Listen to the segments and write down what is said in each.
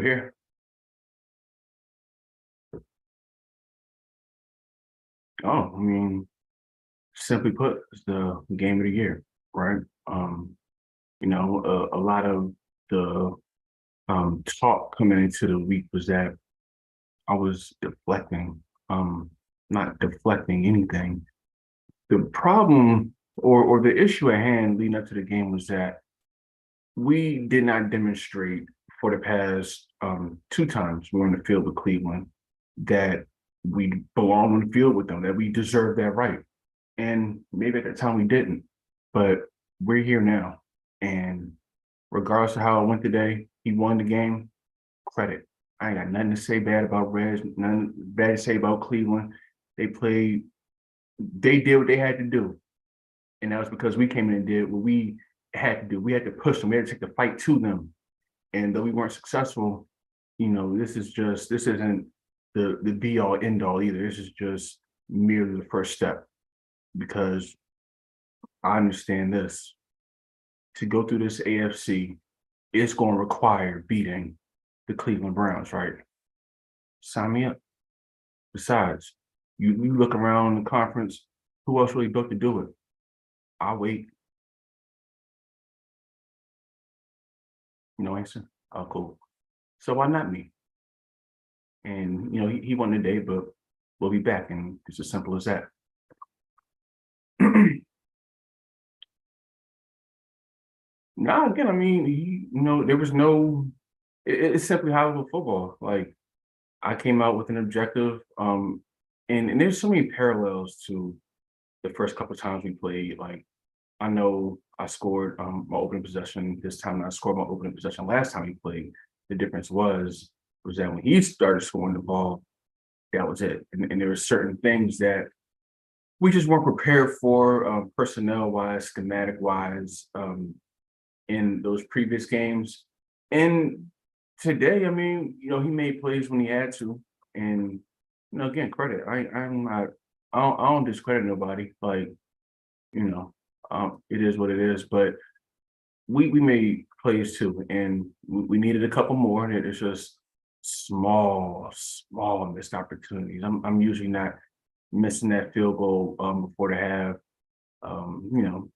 here. Oh, I mean, simply put, it's the game of the year, right? A lot of the talk coming into the week was that I was deflecting, not deflecting anything. The problem or the issue at hand leading up to the game was that we did not demonstrate for the past two times we were in the field with Cleveland that we belong on the field with them, that we deserve that right. And maybe at the time we didn't, but we're here now. And regardless of how it went today, he won the game. Credit. I ain't got nothing to say bad about Reds, nothing bad to say about Cleveland. They played, they did what they had to do. And that was because we came in and did what we had to do. We had to push them, we had to take the fight to them. And though we weren't successful, this isn't the be all end all either. This is just merely the first step because I understand this. To go through this AFC, it's going to require beating the Cleveland Browns, right? Sign me up. Besides, you look around the conference, who else really built to do it? I'll wait. No answer? Oh, cool. So why not me? And, he won today, but we'll be back. And it's as simple as that. No, again, I mean, there was no, it's simply high level football. Like, I came out with an objective, and there's so many parallels to the first couple of times we played. Like, I know I scored my opening possession this time, and I scored my opening possession last time we played. The difference was that when he started scoring the ball, that was it. And there were certain things that we just weren't prepared for, personnel wise, schematic wise, in those previous games. And today, I mean, he made plays when he had to. And, again, credit. I'm not, I don't discredit nobody. Like, it is what it is. But we made plays too. And we needed a couple more. And it's just small missed opportunities. I'm usually not missing that field goal before the half.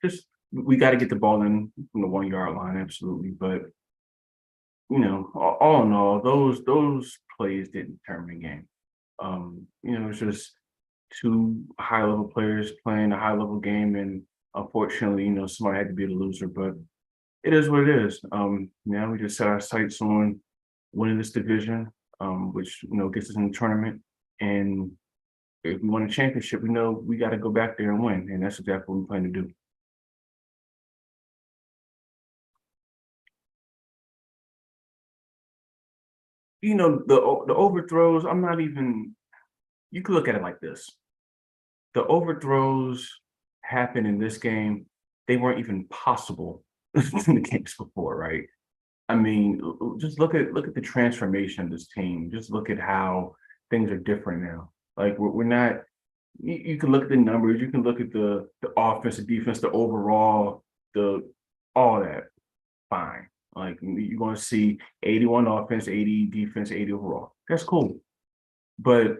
Just we got to get the ball in from the 1 yard line, absolutely. But all in all, those plays didn't determine the game. It's just two high level players playing a high level game, and unfortunately, somebody had to be the loser. But it is what it is. Now we just set our sights on winning this division, which gets us in the tournament. And if we win a championship, we know we got to go back there and win, and that's exactly what we plan to do. The overthrows. I'm not even. You could look at it like this: the overthrows happen in this game. They weren't even possible in the games before, right? I mean, just look at the transformation of this team. Just look at how things are different now. Like we're not. You can look at the numbers. You can look at the offense, the defense, the overall, the all that. Fine. Like you're going to see 81 offense, 80 defense, 80 overall. That's cool. But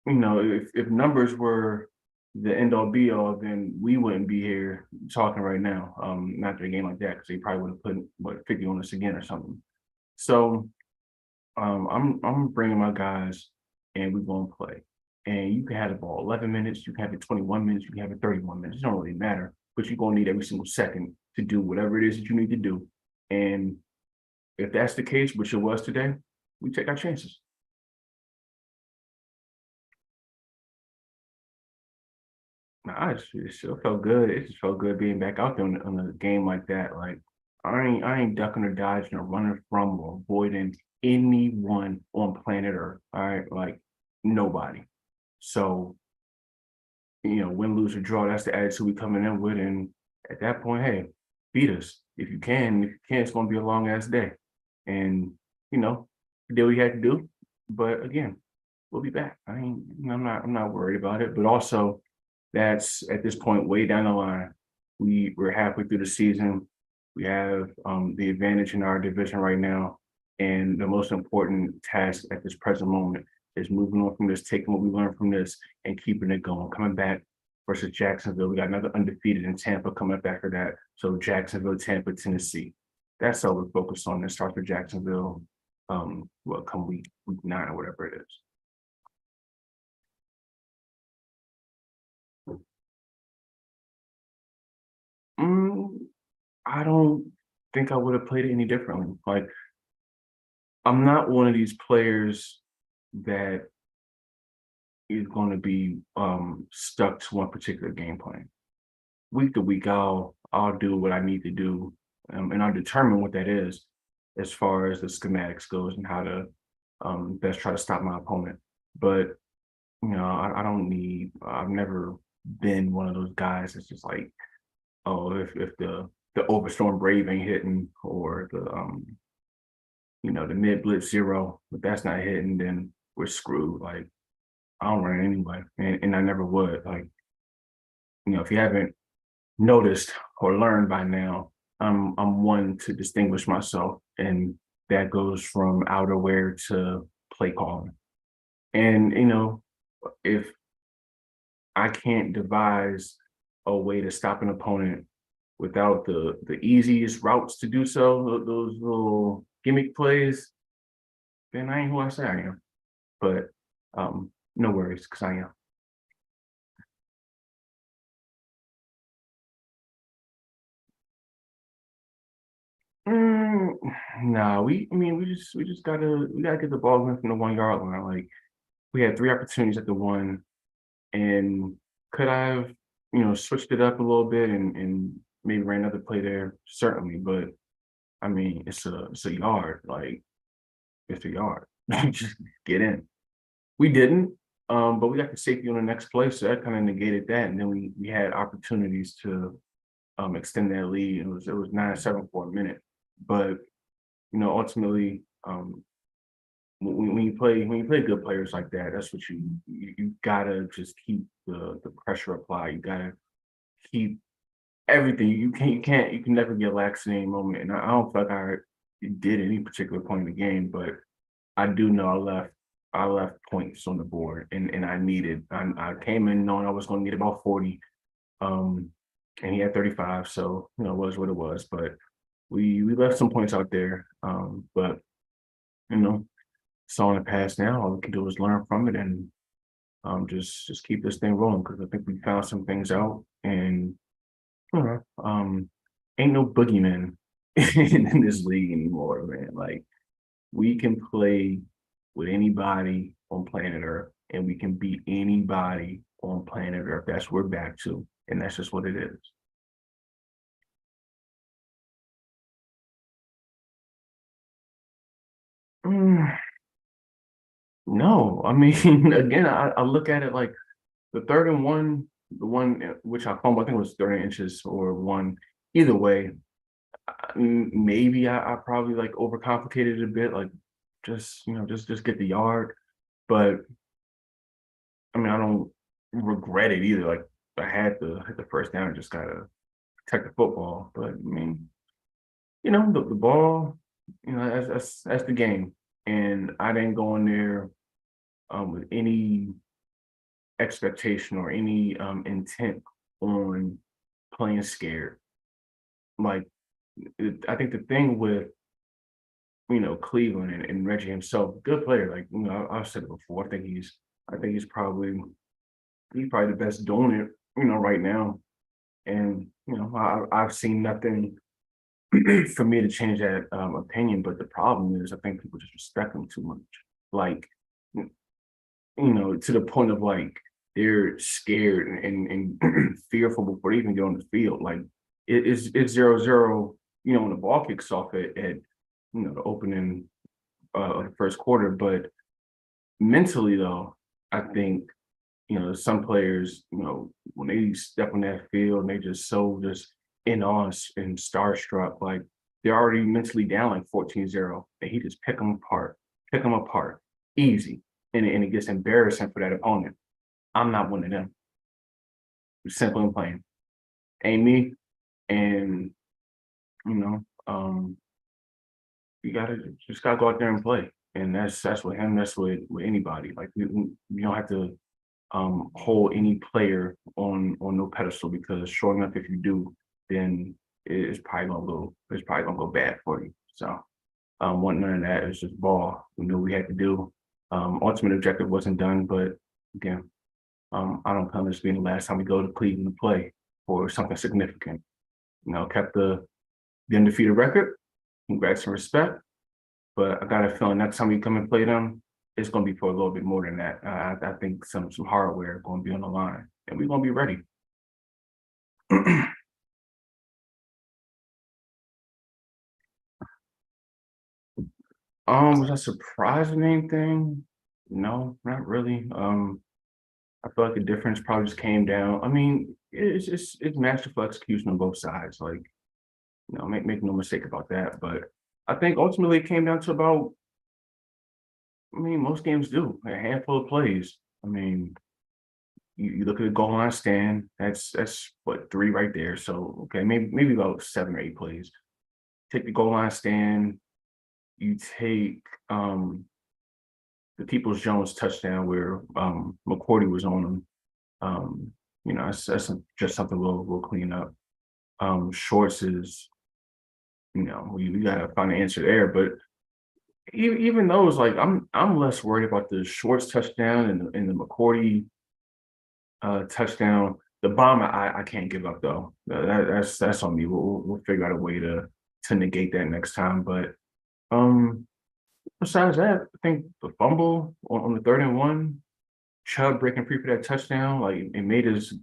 if numbers were the end all be all, then we wouldn't be here talking right now. Not after a game like that, because they probably would have put 50 on us again or something. So I'm bringing my guys, and we're going to play. And you can have the ball 11 minutes, you can have it 21 minutes, you can have it 31 minutes. It don't really matter, but you're going to need every single second to do whatever it is that you need to do. And if that's the case, which it was today, we take our chances. Nah, it still felt good. It just felt good being back out there on a game like that. Like I ain't ducking or dodging or running from or avoiding anyone on planet Earth. All right, like nobody. So win, lose, or draw. That's the attitude we coming in with, and at that point, hey, beat us if you can. If you can't, it's gonna be a long ass day, and we did what we had to do. But again, we'll be back. I'm not worried about it. But also, that's at this point way down the line. We're halfway through the season. We have the advantage in our division right now. And the most important task at this present moment is moving on from this, taking what we learned from this and keeping it going. Coming back versus Jacksonville. We got another undefeated in Tampa coming up after that. So Jacksonville, Tampa, Tennessee. That's all we're focused on. It starts with Jacksonville. Well, come week 9 or whatever it is. Mm, I don't think I would have played it any differently. Like, I'm not one of these players that is going to be stuck to one particular game plan. Week to week, I'll do what I need to do, and I'll determine what that is as far as the schematics goes and how to best try to stop my opponent. But I don't need. I've never been one of those guys that's just like, oh, if the overstorm brave ain't hitting or the mid blitz zero, if that's not hitting, then we're screwed. Like, I don't run it anyway, and I never would. Like, if you haven't noticed or learned by now, I'm one to distinguish myself, and that goes from outerwear to play calling. And if I can't devise a way to stop an opponent without the easiest routes to do so, those little gimmick plays, then I ain't who I say I am. But no worries, because I am. Mm, nah, I mean, we just gotta get the ball in from the 1 yard line. Like, we had 3 opportunities at the one, and could I have, switched it up a little bit and maybe ran another play there? Certainly, but I mean, it's a yard. Like, it's a yard. Just get in. We didn't, but we got the safety on the next play, so that kind of negated that. And then we had opportunities to extend that lead. It was 9-7 for a minute, but ultimately, when you play good players like that, that's what you gotta just keep the pressure applied. You gotta keep everything. You can never get lax in any moment. And I don't feel like I did any particular point in the game, but I do know I left points on the board, and I came in knowing I was going to need about 40, um, and he had 35, so it was what it was. But we left some points out there, but you know it's all in the past now. All we can do is learn from it and just keep this thing rolling, because I think we found some things out, and you know, um, ain't no boogeyman in this league anymore, man. Like, we can play with anybody on planet Earth, and we can beat anybody on planet Earth. That's what we're back to, and that's just what it is. Mm, no, I mean, again, I look at it like the 3rd and 1, the one which I fumbled, I think it was 30 inches or one. Either way, maybe I probably like overcomplicated it a bit, like just get the yard. But I mean, I don't regret it either. Like, I had to hit the first down, just gotta protect the football. But I mean, the ball, that's the game. And I didn't go in there with any expectation or any intent on playing scared. Like, I think the thing with Cleveland and Reggie himself, good player. Like, I've said it before. I think he's probably the best doing it, right now. And I've seen nothing for me to change that opinion. But the problem is, I think people just respect him too much. Like, to the point of like they're scared and fearful before they even get on the field. Like, it's 0-0. When the ball kicks off at the opening of the first quarter. But mentally, though, I think some players, when they step on that field and they just in awe and starstruck, like, they're already mentally down like 14-0, and he just pick them apart, easy. And it gets embarrassing for that opponent. I'm not one of them. Simple and plain. Ain't me. And, you know, um, you gotta just gotta go out there and play. And that's with him, that's with anybody. Like you don't have to hold any player on no pedestal because sure enough, if you do, then it's probably gonna go bad for you. So want none of that. It's just ball. We knew we had to do. Ultimate objective wasn't done, but again, I don't count this being the last time we go to Cleveland to play for something significant. You know, kept the undefeated record. Congrats and respect. But I got a feeling next time we come and play them, it's going to be for a little bit more than that. I think some hardware going to be on the line, and we're going to be ready. Was I surprised in anything? No, not really. I feel like the difference probably just came down. I mean, it's masterful execution on both sides. Like, make no mistake about that. But I think ultimately it came down to about. I mean, most games do a handful of plays. I mean, you look at the goal line stand. That's what three right there. So okay, maybe about 7 or 8 plays. Take the goal line stand. You take the Peoples Jones touchdown where McCourty was on him. That's just something we'll clean up. Shorts is we gotta find an answer there, but even those like I'm less worried about the Shorts touchdown and the McCourty touchdown. The bomb I can't give up though. That's on me. We'll figure out a way to negate that next time. But um, besides that, I think the fumble on the 3rd and 1, Chubb breaking free for that touchdown, like it made his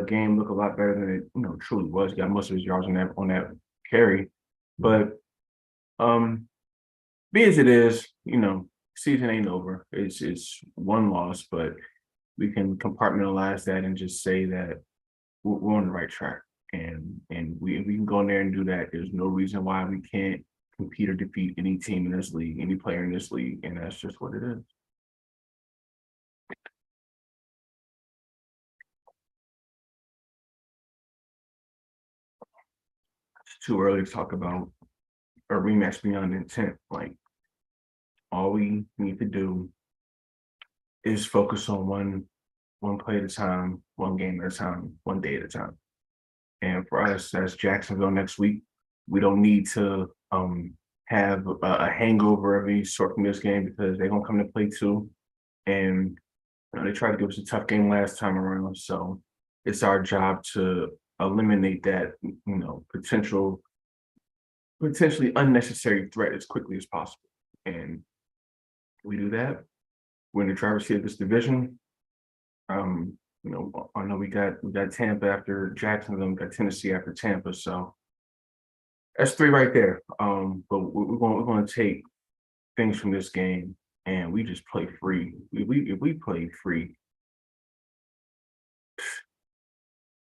game look a lot better than it truly was. He got most of his yards on that carry, but be as it is, season ain't over. It's one loss, but we can compartmentalize that and just say that we're on the right track. And we can go in there and do that. There's no reason why we can't compete or defeat any team in this league, any player in this league, and that's just what it is. It's too early to talk about a rematch beyond intent. Like all we need to do is focus on one play at a time, one game at a time, one day at a time. And for us, that's Jacksonville next week. We don't need to have a hangover of any sort from this game because they're gonna come to play too. And they tried to give us a tough game last time around. So it's our job to eliminate that, potentially unnecessary threat as quickly as possible. And we do that. We're in the driver's seat of this division. I know we got Tampa after Jacksonville, we got Tennessee after Tampa, so that's three right there. But we're going to take things from this game and we just play free. If we play free,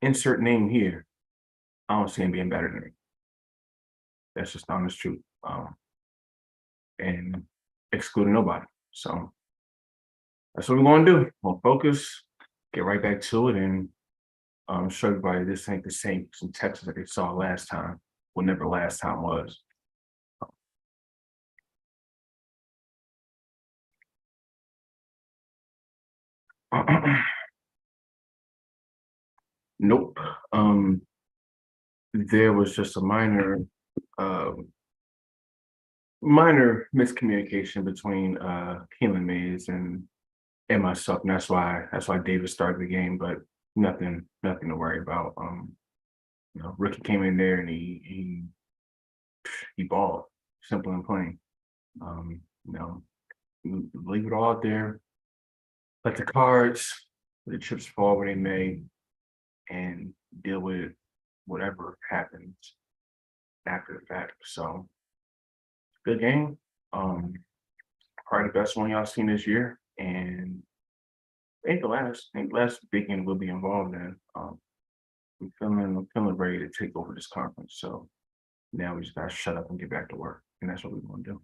insert name here. I don't see him being better than me. That's just honest truth. And excluding nobody. So that's what we're going to do. We'll focus, get right back to it, and show everybody this ain't the same some Texas that they saw last time, whenever last time was. Nope. There was just a um, minor miscommunication between Keelan Mays and myself, and that's why Davis started the game, but nothing to worry about. Rookie came in there and he balled, simple and plain. Um, you know, leave it all out there, let the cards, let the chips fall where they may, and deal with whatever happens after the fact. So good game. Probably the best one y'all seen this year, and ain't the last. Ain't the last big game we'll be involved in. I'm feeling ready to take over this conference. So now we just gotta shut up and get back to work, and that's what we want to do.